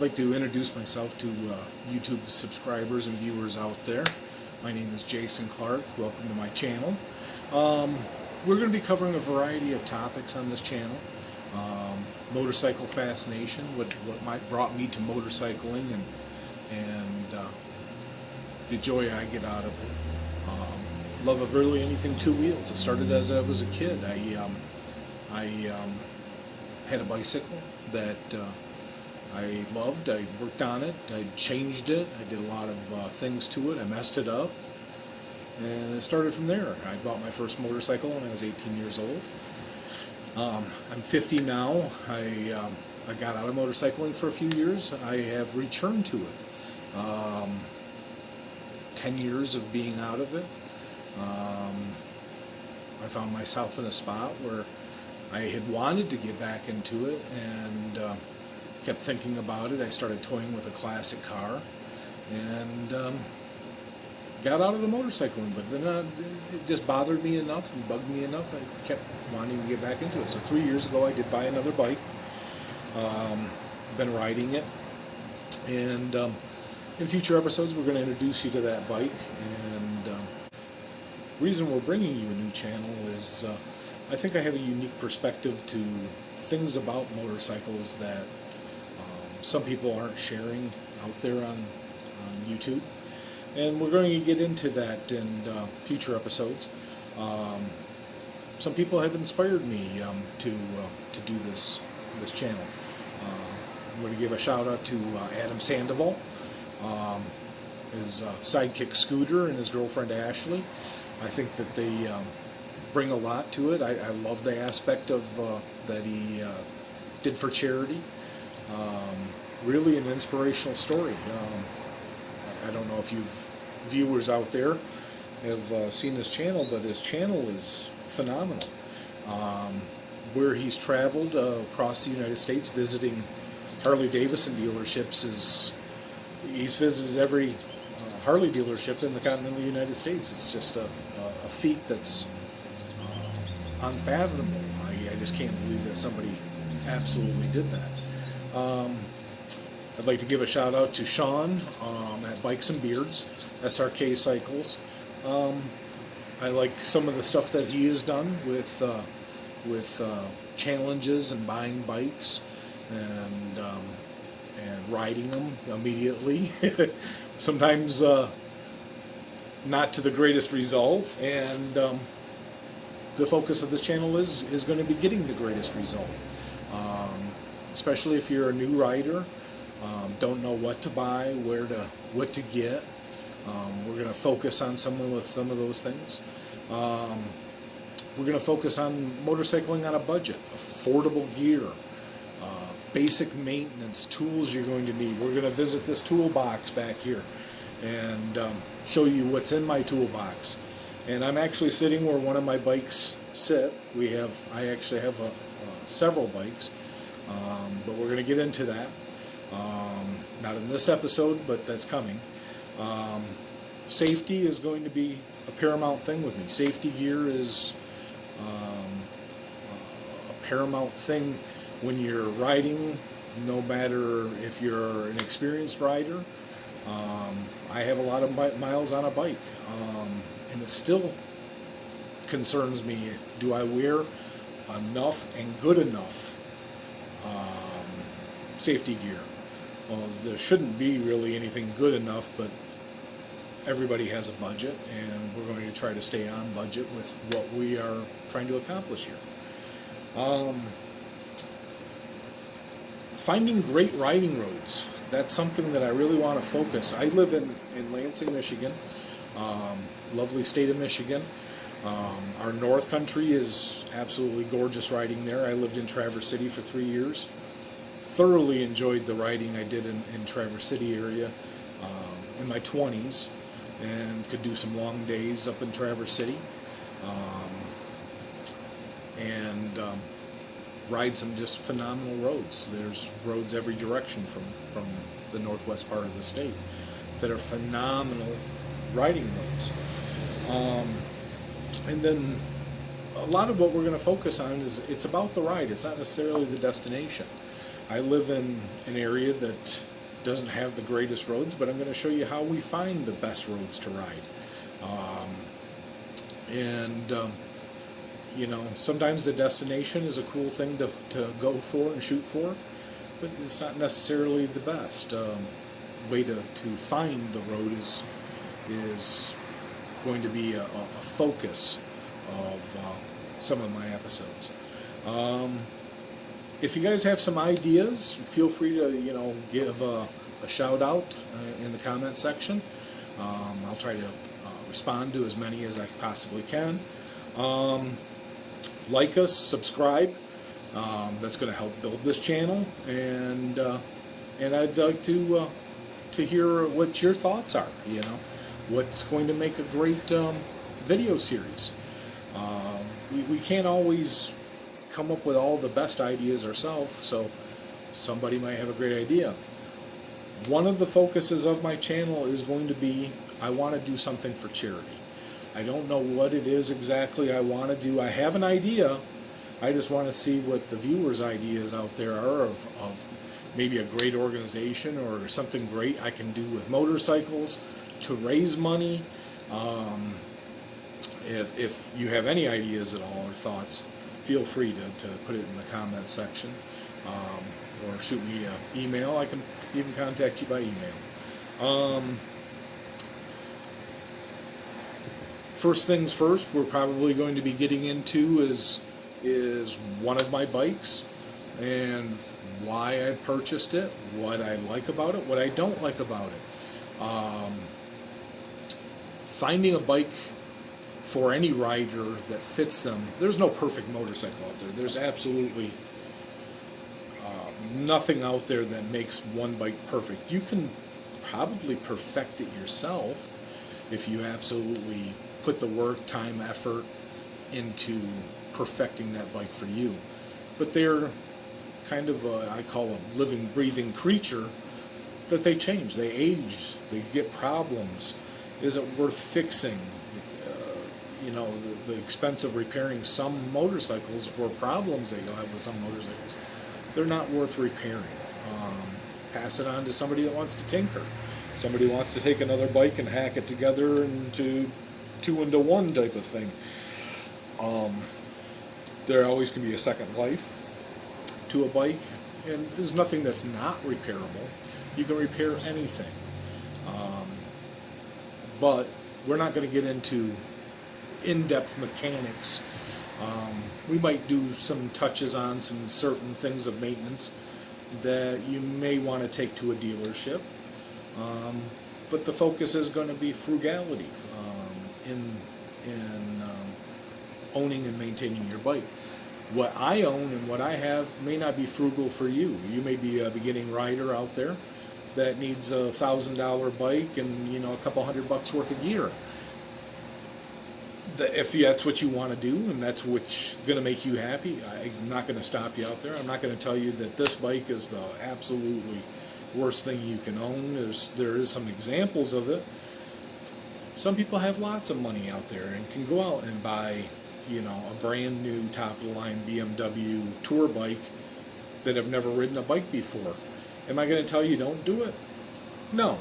like to introduce myself to YouTube subscribers and viewers out there. My name is Jason Clark. Welcome to my channel. We're going to be covering a variety of topics on this channel. Motorcycle fascination, what brought me to motorcycling, and the joy I get out of it. Love of really anything two wheels. It started as I was a kid. I had a bicycle that I loved. I worked on it. I changed it. I did a lot of things to it. I messed it up. And it started from there. I bought my first motorcycle when I was 18 years old. I'm 50 now. I got out of motorcycling for a few years. I have returned to it. 10 years of being out of it. I found myself in a spot where I had wanted to get back into it and kept thinking about it. I started toying with a classic car and got out of the motorcycling, but then it just bothered me enough and bugged me enough. I kept wanting to get back into it. So 3 years ago I did buy another bike. Been riding it, and in future episodes we're going to introduce you to that bike. And the reason we're bringing you a new channel is I think I have a unique perspective to things about motorcycles that some people aren't sharing out there on YouTube. And we're going to get into that in future episodes. Some people have inspired me to do this channel. I'm going to give a shout out to Adam Sandoval, his sidekick Scooter, and his girlfriend Ashley. I think that they bring a lot to it. I love the aspect of that he did for charity. Really an inspirational story. I don't know if viewers out there have seen his channel, but his channel is phenomenal. Where he's traveled across the United States visiting Harley Davidson dealerships, he's visited every Harley dealership in the continental United States. It's just a feat that's unfathomable. I just can't believe that somebody absolutely did that. I'd like to give a shout out to Sean at Bikes and Beards, SRK Cycles. I like some of the stuff that he has done with challenges and buying bikes and riding them immediately. Sometimes not to the greatest result, and the focus of this channel is going to be getting the greatest result. Especially if you're a new rider, don't know what to buy, what to get. We're going to focus on someone with some of those things. We're going to focus on motorcycling on a budget, affordable gear, basic maintenance, tools you're going to need. We're going to visit this toolbox back here and show you what's in my toolbox. And I'm actually sitting where one of my bikes sit. I actually have several bikes, but we're going to get into that. Not in this episode, but that's coming. Safety is going to be a paramount thing with me. Safety gear is a paramount thing when you're riding, no matter if you're an experienced rider. I have a lot of miles on a bike, and it still concerns me. Do I wear enough and good enough safety gear? Well, there shouldn't be really anything good enough, but everybody has a budget, and we're going to try to stay on budget with what we are trying to accomplish here. Finding great riding roads. That's something that I really want to focus. I live in Lansing, Michigan, lovely state of Michigan. Our North Country is absolutely gorgeous riding there. I lived in Traverse City for 3 years. Thoroughly enjoyed the riding I did in Traverse City area in my 20s, and could do some long days up in Traverse City, and ride some just phenomenal roads. There's roads every direction from the northwest part of the state that are phenomenal riding roads. And then a lot of what we're going to focus on it's about the ride. It's not necessarily the destination. I live in an area that doesn't have the greatest roads, but I'm going to show you how we find the best roads to ride. You know, sometimes the destination is a cool thing to go for and shoot for, but it's not necessarily the best. Way to find the road is going to be a focus of some of my episodes. If you guys have some ideas, feel free to, you know, give a shout out in the comment section. I'll try to respond to as many as I possibly can. Like us, subscribe. That's going to help build this channel, and I'd like to hear what your thoughts are. You know, what's going to make a great video series. We can't always come up with all the best ideas ourselves, so somebody might have a great idea. One of the focuses of my channel is going to be, I want to do something for charity. I don't know what it is exactly I want to do. I have an idea. I just want to see what the viewers' ideas out there are of maybe a great organization or something great I can do with motorcycles to raise money. If you have any ideas at all or thoughts, feel free to put it in the comments section, or shoot me an email. I can even contact you by email. First things first, we're probably going to be getting into is one of my bikes and why I purchased it, what I like about it, what I don't like about it. Finding a bike for any rider that fits them. There's no perfect motorcycle out there. There's absolutely nothing out there that makes one bike perfect. You can probably perfect it yourself if you absolutely put the work, time, effort into perfecting that bike for you. But they're kind of I call a living, breathing creature that they change, they age, they get problems. Is it worth fixing? You know, the expense of repairing some motorcycles or problems that you'll have with some motorcycles, they're not worth repairing. Pass it on to somebody that wants to tinker. Somebody wants to take another bike and hack it together into 2-into-1 type of thing. There always can be a second life to a bike, and there's nothing that's not repairable. You can repair anything. But we're not going to get into in-depth mechanics. We might do some touches on some certain things of maintenance that you may want to take to a dealership. But the focus is going to be frugality in owning and maintaining your bike. What I own and what I have may not be frugal for you. You may be a beginning rider out there that needs a $1,000 bike and, you know, a couple $100 worth of gear. If that's what you want to do and that's what's going to make you happy, I'm not going to stop you out there. I'm not going to tell you that this bike is the absolutely worst thing you can own. There is some examples of it. Some people have lots of money out there and can go out and buy, you know, a brand new top-of-the-line BMW tour bike that have never ridden a bike before. Am I going to tell you don't do it? No.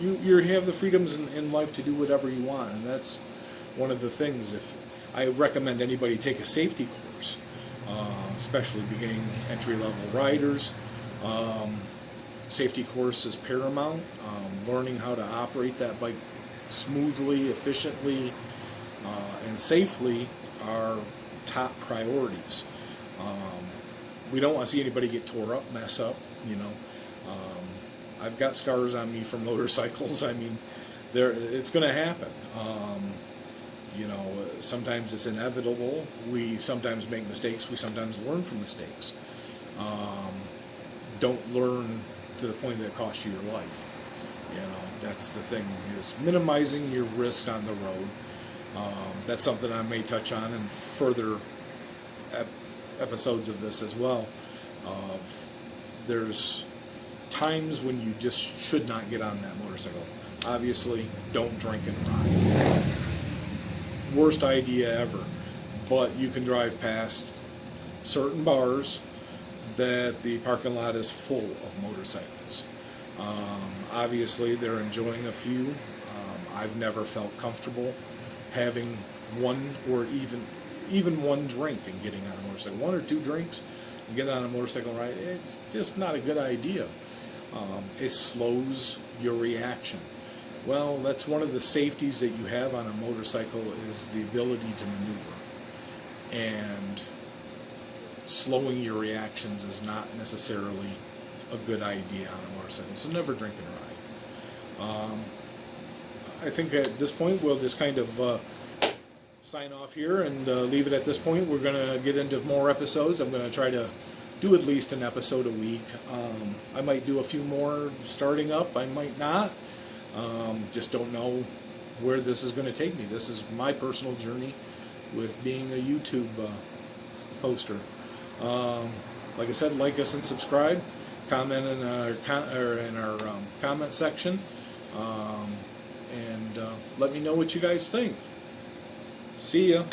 You have the freedoms in life to do whatever you want, and that's one of the things. If I recommend anybody take a safety course, especially beginning entry-level riders. Safety course is paramount. Learning how to operate that bike smoothly, efficiently, and safely are top priorities. We don't want to see anybody get tore up, mess up, you know. I've got scars on me from motorcycles. I mean, it's going to happen. You know, sometimes it's inevitable. We sometimes make mistakes. We sometimes learn from mistakes. Don't learn to the point that it costs you your life. You know, that's the thing, is minimizing your risk on the road. That's something I may touch on in further episodes of this as well. There's times when you just should not get on that motorcycle. Obviously, don't drink and ride. Worst idea ever. But you can drive past certain bars, that the parking lot is full of motorcycles. Obviously, they're enjoying a few. I've never felt comfortable having one or even one drink and getting on a motorcycle. One or two drinks and get on a motorcycle ride, it's just not a good idea. It slows your reaction. Well, that's one of the safeties that you have on a motorcycle, is the ability to maneuver. And slowing your reactions is not necessarily a good idea on a motorcycle. So never drink and ride. I think at this point we'll just kind of sign off here and leave it at this point. We're going to get into more episodes. I'm going to try to do at least an episode a week. I might do a few more starting up. I might not. Just don't know where this is going to take me. This is my personal journey with being a YouTube poster. Like I said, like us and subscribe. Comment in our comment section. And let me know what you guys think. See ya.